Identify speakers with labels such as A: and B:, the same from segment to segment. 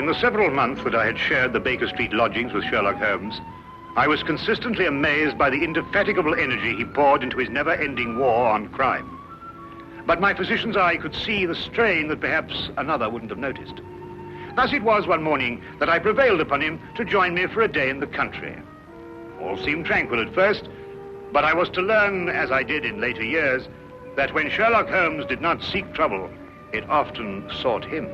A: In the several months that I had shared the Baker Street lodgings with Sherlock Holmes, I was consistently amazed by the indefatigable energy he poured into his never-ending war on crime. But my physician's eye could see the strain that perhaps another wouldn't have noticed. Thus it was one morning that I prevailed upon him to join me for a day in the country. All seemed tranquil at first, but I was to learn, as I did in later years, that when Sherlock Holmes did not seek trouble, it often sought him.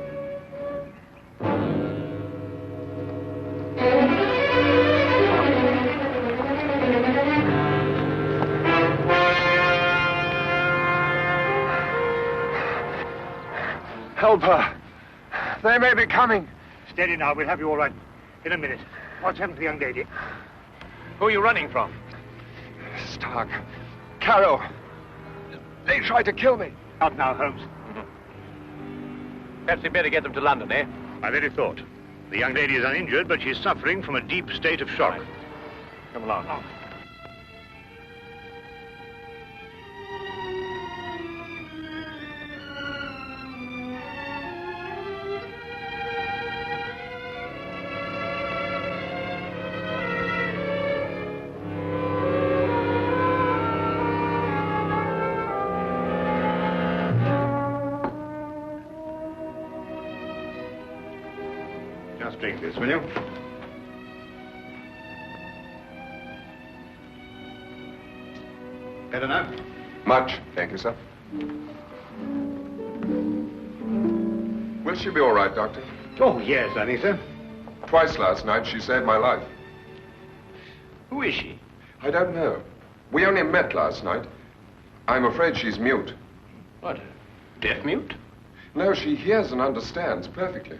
B: Help her. They may be coming.
A: Steady now, we'll have you all right in a minute. What's happened to the young lady?
C: Who are you running from?
B: Stark. Carroll. They tried to kill me.
A: Out now, Holmes.
C: Perhaps we'd better get them to London, eh?
A: My very thought. The young lady is uninjured, but she's suffering from a deep state of shock.
C: Right. Come along.
A: Oh. Drink this, will you? Better now?
B: Much, thank you, sir. Will she be all right, Doctor?
A: Oh, yes, I think so.
B: Twice last night she saved my life.
C: Who is she?
B: I don't know. We only met last night. I'm afraid she's mute.
C: What, deaf mute?
B: No, she hears and understands perfectly.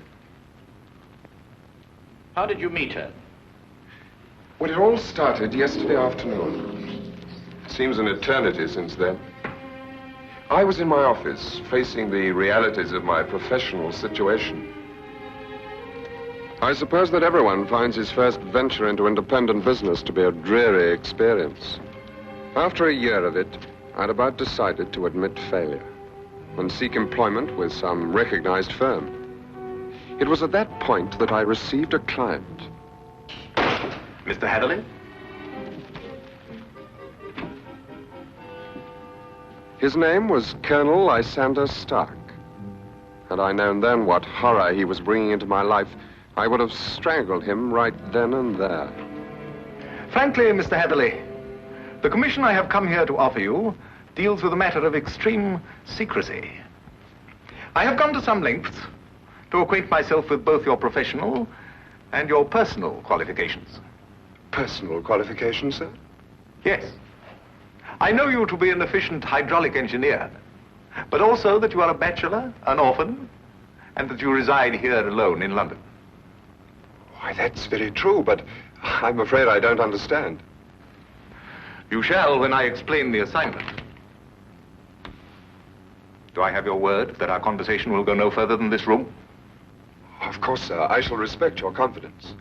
C: How did you meet her?
B: Well, it all started yesterday afternoon. Seems an eternity since then. I was in my office, facing the realities of my professional situation. I suppose that everyone finds his first venture into independent business to be a dreary experience. After a year of it, I'd about decided to admit failure and seek employment with some recognized firm. It was at that point that I received a client.
C: Mr. Hatherley?
B: His name was Colonel Lysander Stark. Had I known then what horror he was bringing into my life, I would have strangled him right then and there.
D: Frankly, Mr. Hatherley, the commission I have come here to offer you deals with a matter of extreme secrecy. I have gone to some lengths to acquaint myself with both your professional and your personal qualifications.
B: Personal qualifications, sir?
D: Yes. I know you to be an efficient hydraulic engineer, but also that you are a bachelor, an orphan, and that you reside here alone in London.
B: Why, that's very true, but I'm afraid I don't understand.
D: You shall when I explain the assignment. Do I have your word that our conversation will go no further than this room?
B: Of course, sir. I shall respect your confidence.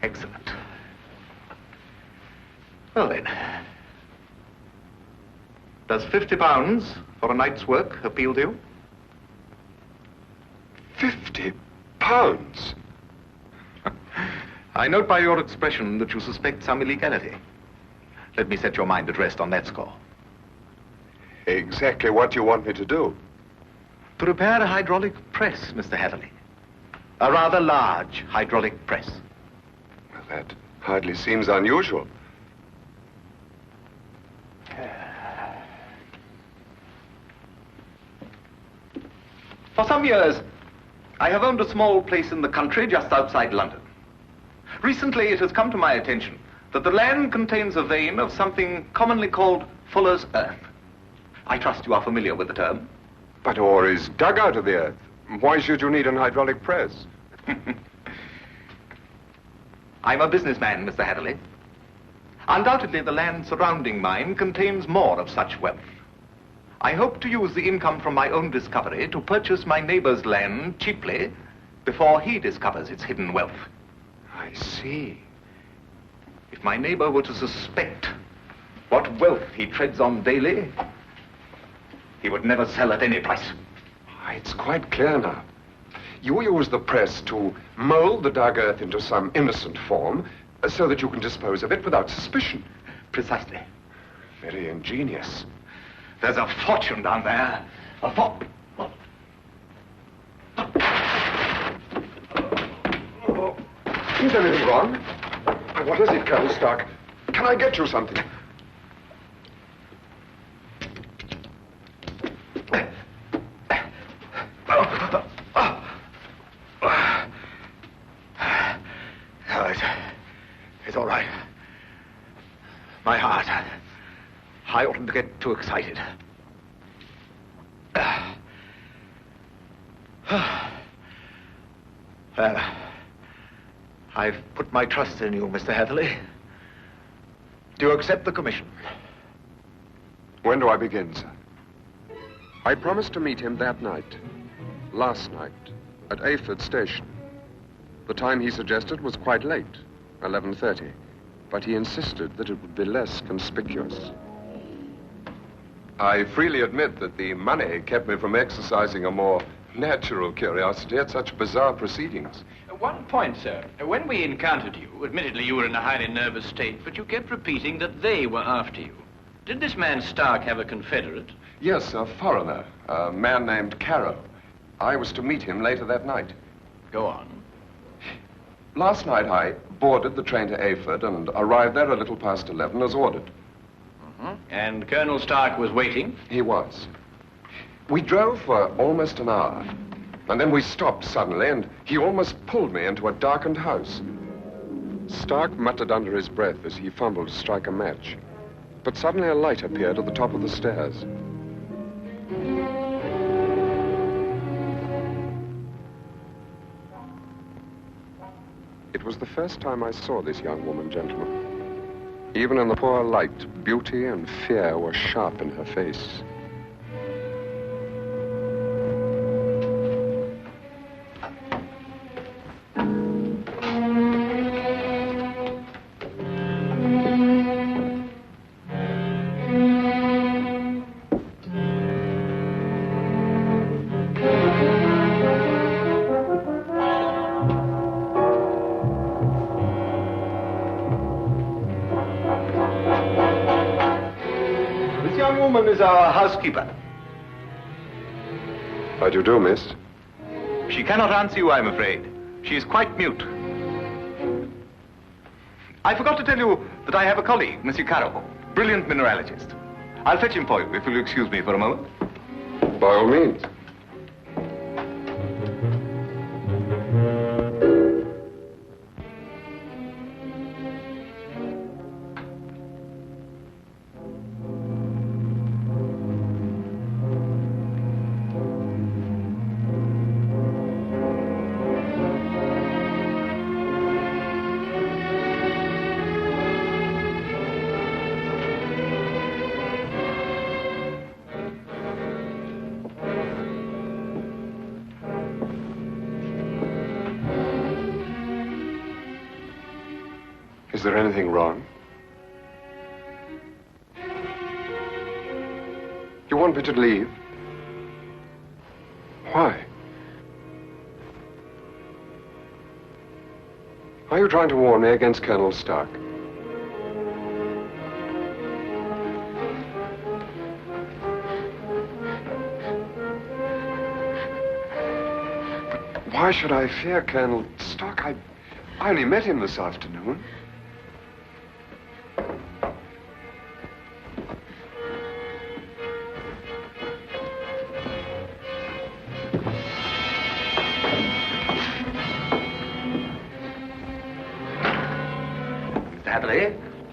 D: Excellent. Well, then. Does £50 for a night's work appeal to you?
B: £50?
D: I note by your expression that you suspect some illegality. Let me set your mind at rest on that score.
B: Exactly what do you want me to do?
D: To repair a hydraulic press, Mr. Hatherley. A rather large hydraulic press.
B: Well, that hardly seems unusual.
D: For some years, I have owned a small place in the country just outside London. Recently, it has come to my attention that the land contains a vein of something commonly called fuller's earth. I trust you are familiar with the term.
B: But ore is dug out of the earth. Why should you need an hydraulic press?
D: I'm a businessman, Mr. Hatherley. Undoubtedly, the land surrounding mine contains more of such wealth. I hope to use the income from my own discovery to purchase my neighbor's land cheaply before he discovers its hidden wealth.
B: I see.
D: If my neighbor were to suspect what wealth he treads on daily, he would never sell at any price.
B: It's quite clear now. You use the press to mold the dark earth into some innocent form so that you can dispose of it without suspicion.
D: Precisely.
B: Very ingenious.
D: There's a fortune down there.
B: Is anything wrong? What is it, Colonel Stark? Can I get you something?
D: It's all right. My heart. I oughtn't to get too excited. Well, I've put my trust in you, Mr. Heatherley. Do you accept the commission?
B: When do I begin, sir? I promised to meet him that night, last night, at Ayford Station. The time he suggested was quite late, 11:30, but he insisted that it would be less conspicuous. I freely admit that the money kept me from exercising a more natural curiosity at such bizarre proceedings.
C: One point, sir. When we encountered you, admittedly you were in a highly nervous state, but you kept repeating that they were after you. Did this man Stark have a confederate?
B: Yes, a foreigner, a man named Carrow. I was to meet him later that night.
C: Go on.
B: Last night I boarded the train to Ayford and arrived there a little past 11 as ordered.
C: And Colonel Stark was waiting?
B: He was. We drove for almost an hour, and then we stopped suddenly, and he almost pulled me into a darkened house. Stark muttered under his breath as he fumbled to strike a match, but suddenly a light appeared at the top of the stairs. It was the first time I saw this young woman, gentlemen. Even in the poor light, beauty and fear were sharp in her face.
D: Is our housekeeper.
B: How do you do, miss?
D: She cannot answer you, I'm afraid. She is quite mute. I forgot to tell you that I have a colleague, Monsieur Carrow, brilliant mineralogist. I'll fetch him for you, if you'll excuse me for a moment.
B: By all means. Is there anything wrong? You want me to leave? Why? Are you trying to warn me against Colonel Stark? But why should I fear Colonel Stark? I only met him this afternoon.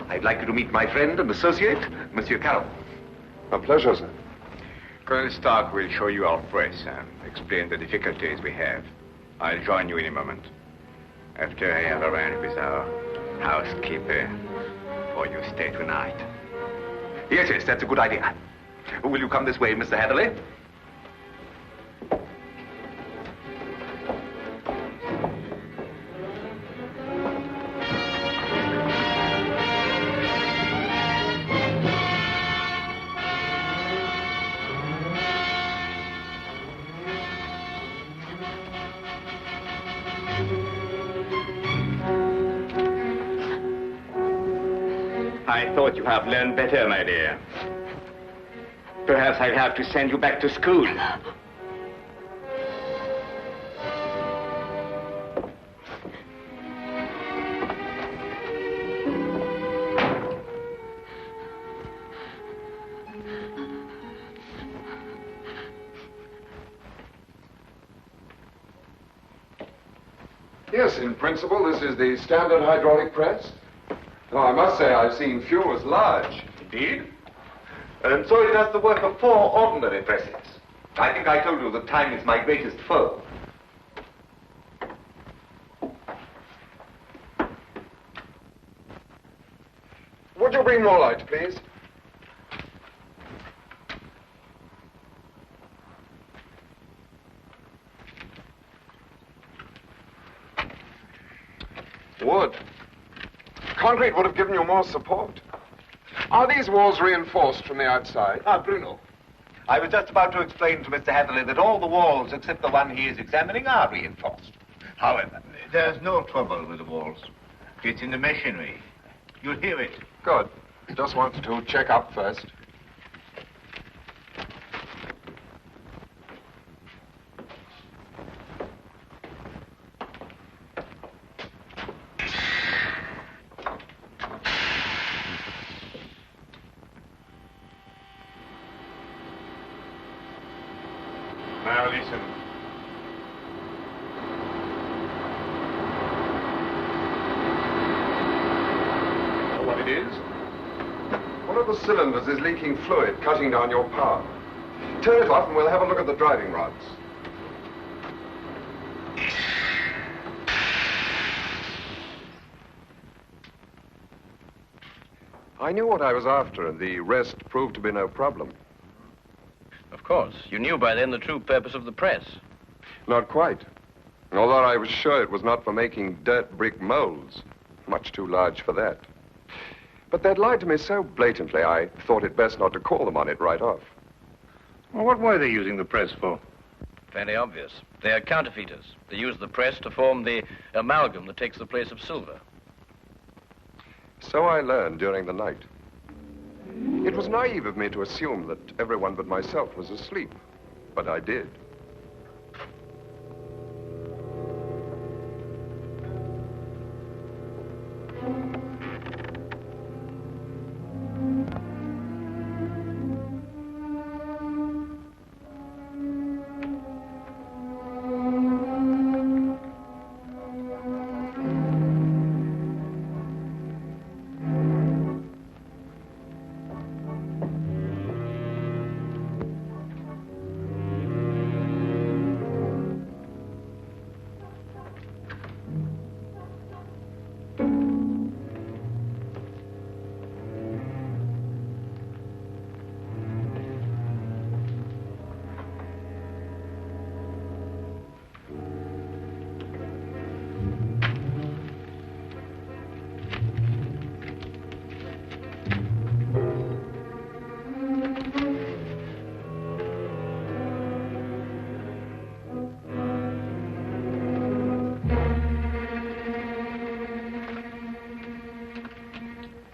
D: I'd like you to meet my friend and associate, Monsieur Carrow.
B: A pleasure, sir.
E: Colonel Stark will show you our press and explain the difficulties we have. I'll join you in a moment, after I have arranged with our housekeeper for your stay tonight.
D: Yes, that's a good idea. Will you come this way, Mr. Heatherley?
E: I thought you have learned better, my dear. Perhaps I'll have to send you back to school.
B: Yes, in principle, this is the standard hydraulic press. Though I must say I've seen few as large.
D: Indeed? And so it does the work of 4 ordinary presses. I think I told you that time is my greatest foe.
B: Would you bring more light, please? Wood. Concrete would have given you more support. Are these walls reinforced from the outside?
D: Ah, Bruno. I was just about to explain to Mr. Hatherley that all the walls except the one he is examining are reinforced. However,
E: There's no trouble with the walls. It's in the machinery. You'll hear it.
B: Good. Just wanted to check up first.
E: Now listen.
B: Know what it is? One of the cylinders is leaking fluid, cutting down your power. Turn it off and we'll have a look at the driving rods. I knew what I was after, and the rest proved to be no problem.
C: Of course. You knew by then the true purpose of the press.
B: Not quite. Although I was sure it was not for making dirt brick molds. Much too large for that. But they'd lied to me so blatantly, I thought it best not to call them on it right off.
A: Well, what were they using the press for?
C: Fairly obvious. They are counterfeiters. They use the press to form the amalgam that takes the place of silver.
B: So I learned during the night. It was naive of me to assume that everyone but myself was asleep, but I did.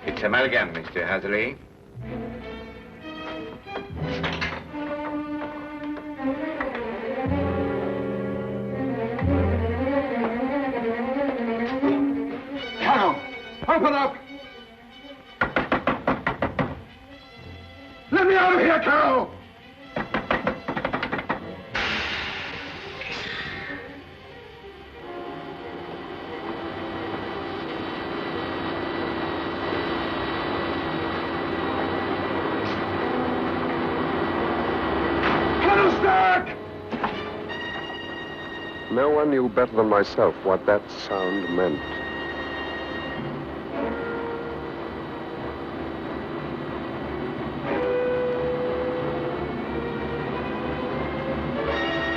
E: It's amalgam, Mr. Hatherley.
B: Carol, open up! Let me out of here, Carol! No one knew better than myself what that sound meant.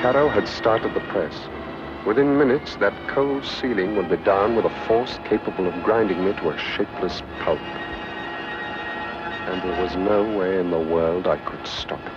B: Caro had started the press. Within minutes, that cold ceiling would be down with a force capable of grinding me to a shapeless pulp. And there was no way in the world I could stop it.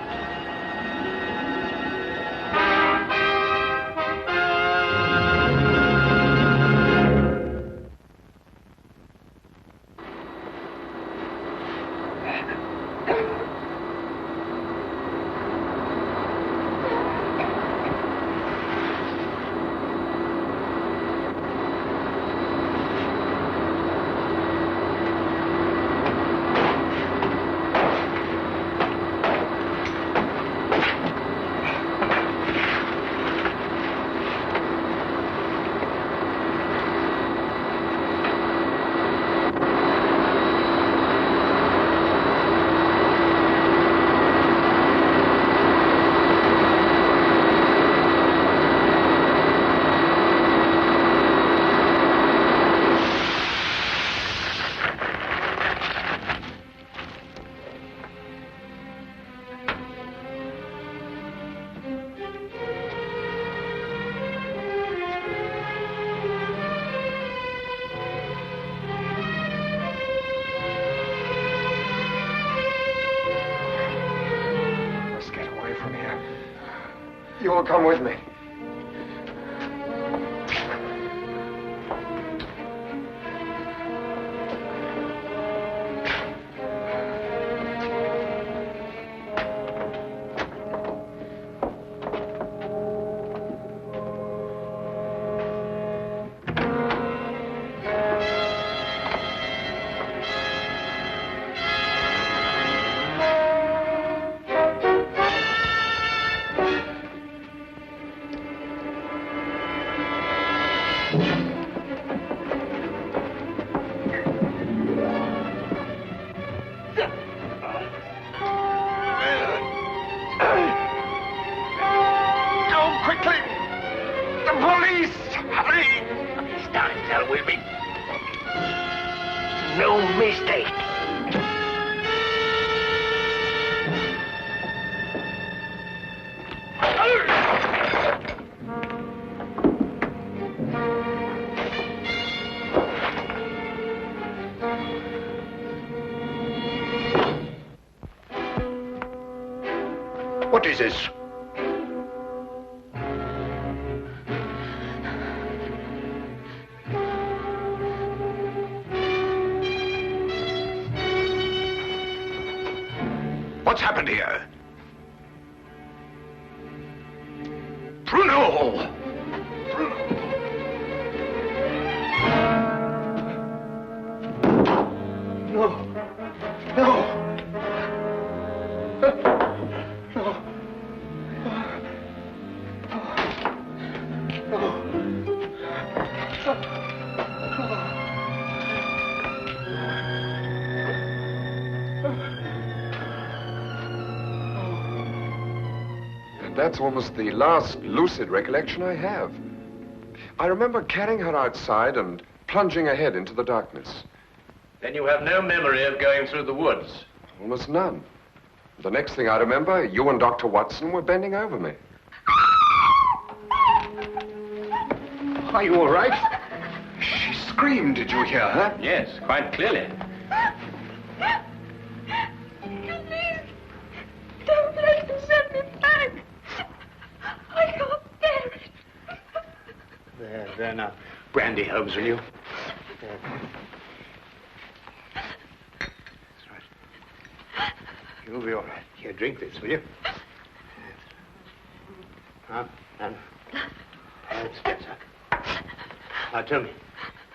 B: will come with me.
A: What is this? What's happened here? Bruno!
D: No. No.
B: That's almost the last lucid recollection I have. I remember carrying her outside and plunging ahead into the darkness.
C: Then you have no memory of going through the woods?
B: Almost none. The next thing I remember, you and Dr. Watson were bending over me.
A: Are you all right? She screamed. Did you hear her?
C: Yes, quite clearly.
F: Please, don't let them send me back. I can't bear it.
A: There now. Brandy, Holmes, will you? There. That's right. You'll be all right. Here, drink this, will you? Now, Spencer. Now, tell me,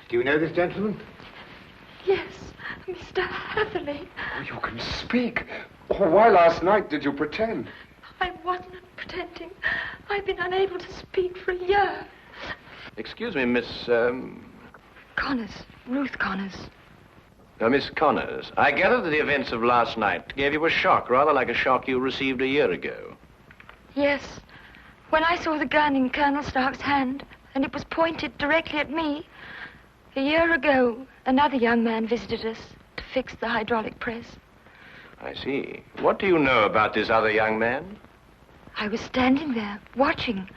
A: do you know this gentleman?
F: Yes, Mr. Hatherley.
B: Oh, you can speak. Oh, why last night did you pretend?
F: I wasn't pretending. I've been unable to speak for a year.
C: Excuse me, Miss,
F: Connors. Ruth Connors.
C: Miss Connors. I gather that the events of last night gave you a shock, rather like a shock you received a year ago.
F: Yes. When I saw the gun in Colonel Stark's hand, and it was pointed directly at me, a year ago, another young man visited us to fix the hydraulic press.
C: I see. What do you know about this other young man?
F: I was standing there, watching,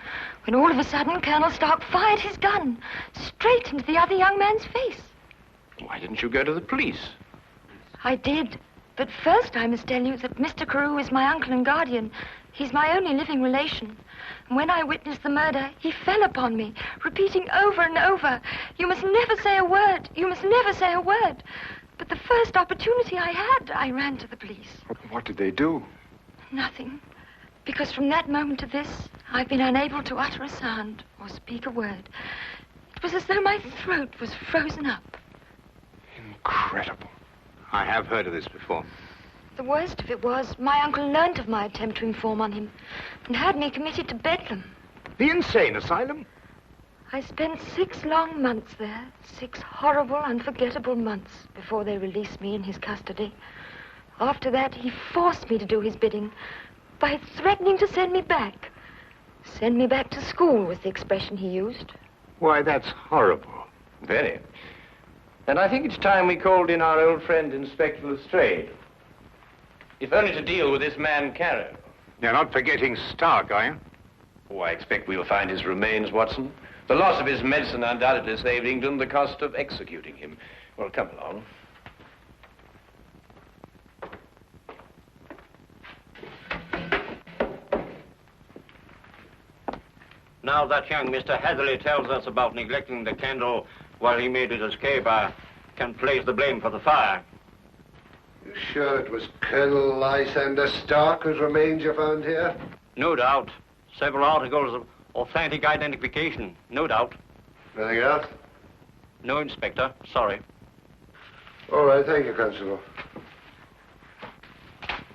F: when all of a sudden Colonel Stark fired his gun straight into the other young man's face.
C: Why didn't you go to the police?
F: I did. But first I must tell you that Mr. Carew is my uncle and guardian. He's my only living relation. And when I witnessed the murder, he fell upon me, repeating over and over, "You must never say a word. You must never say a word." But the first opportunity I had, I ran to the police.
B: What did they do?
F: Nothing. Because from that moment to this, I've been unable to utter a sound or speak a word. It was as though my throat was frozen up.
B: Incredible.
A: I have heard of this before.
F: The worst of it was, my uncle learnt of my attempt to inform on him and had me committed to Bedlam.
A: The insane asylum?
F: I spent 6 long months there, 6 horrible, unforgettable months before they released me in his custody. After that, he forced me to do his bidding by threatening to send me back. Send me back to school was the expression he used.
A: Why, that's horrible.
C: Very. And I think it's time we called in our old friend, Inspector Lestrade. If only to deal with this man, Carrow.
A: You're not forgetting Stark, are you?
C: Oh, I expect we'll find his remains, Watson. The loss of his medicine undoubtedly saved England the cost of executing him. Well, come along.
G: Now that young Mr. Hatherley tells us about neglecting the candle while he made his escape, I can place the blame for the fire.
H: You sure it was Colonel Lysander Stark whose remains you found here?
G: No doubt. Several articles of authentic identification, no doubt.
H: Anything else?
G: No, Inspector. Sorry.
H: All right, thank you, Constable.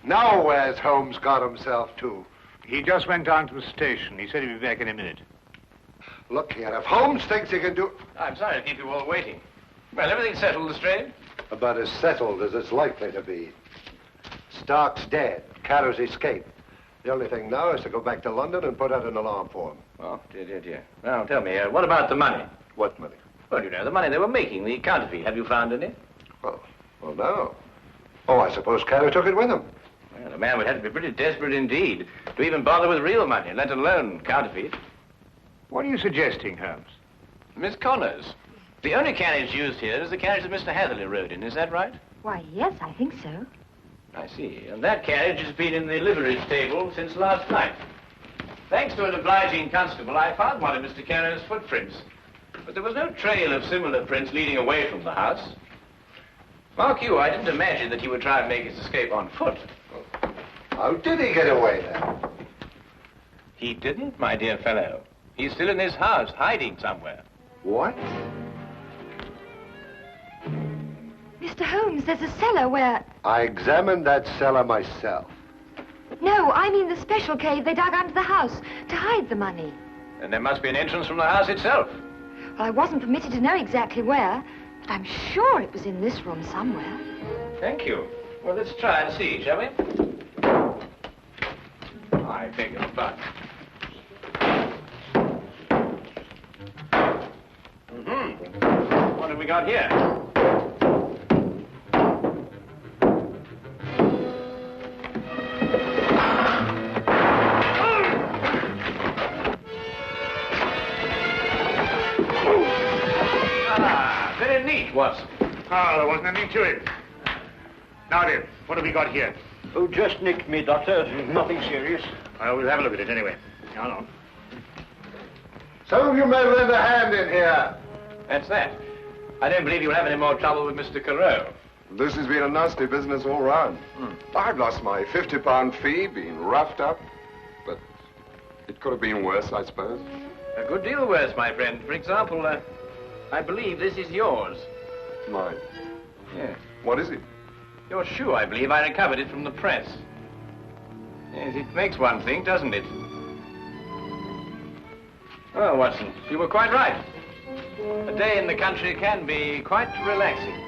H: Now where's Holmes got himself to?
A: He just went down to the station. He said he'd be back in a minute.
H: Look here, if Holmes thinks he can do...
C: I'm sorry to keep you all waiting. Well, everything's settled, Lestrade?
H: About as settled as it's likely to be. Stark's dead. Carter's escaped. The only thing now is to go back to London and put out an alarm for him.
C: Oh, dear. Well, tell me, what about the money?
H: What money?
C: Well, you know, the money they were making, the counterfeit. Have you found any?
H: Well, no. Oh, I suppose Carter took it with him.
C: Well, the man would have to be pretty desperate indeed to even bother with real money, let alone counterfeit.
A: What are you suggesting, Holmes?
C: Miss Connors, the only carriage used here is the carriage that Mr. Hatherley rode in. Is that right?
F: Why, yes, I think so.
C: I see. And that carriage has been in the livery stable since last night. Thanks to an obliging constable, I found one of Mr. Carrier's footprints. But there was no trail of similar prints leading away from the house. Mark you, I didn't imagine that he would try and make his escape on foot.
H: How did he get away, then?
C: He didn't, my dear fellow. He's still in his house, hiding somewhere.
H: What?
F: Mr. Holmes, there's a cellar where...
H: I examined that cellar myself.
F: No, I mean the special cave they dug under the house to hide the money.
C: And there must be an entrance from the house itself.
F: Well, I wasn't permitted to know exactly where, but I'm sure it was in this room somewhere.
C: Thank you. Well, let's try and see, shall we? I beg your pardon. What have we got here? Very neat, Watson.
A: Oh, there wasn't anything to it. Now, dear, what have we got here?
G: Oh, just nicked me, Doctor. Nothing serious.
A: Well, we'll have a look at it anyway. Hold on.
H: Some of you men lend a hand in here.
C: That's that. I don't believe you'll have any more trouble with Mr. Carew.
B: This has been a nasty business all round. I've lost my £50 fee, been roughed up, but it could have been worse, I suppose.
C: A good deal worse, my friend. For example, I believe this is yours.
B: Mine.
C: Yes.
B: What is it?
C: Your shoe, I believe. I recovered it from the press. Yes, it makes one think, doesn't it? Well, Watson, you were quite right. A day in the country can be quite relaxing.